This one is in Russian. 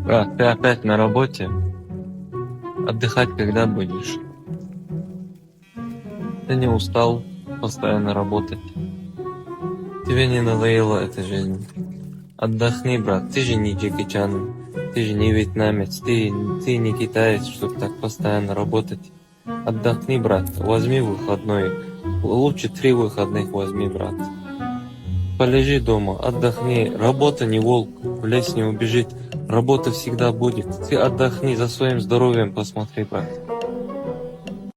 Брат, ты опять на работе? Отдыхать когда будешь? Ты не устал постоянно работать? Тебе не надоела эта жизнь? Отдохни, брат, ты же не Джеки Чан, ты же не вьетнамец, ты не китаец, чтобы так постоянно работать. Отдохни, брат, возьми выходной. Лучше 3 выходных возьми, брат. Полежи дома, отдохни. Работа не волк, в лес не убежит. Работа всегда будет. Ты отдохни, за своим здоровьем посмотри, брат.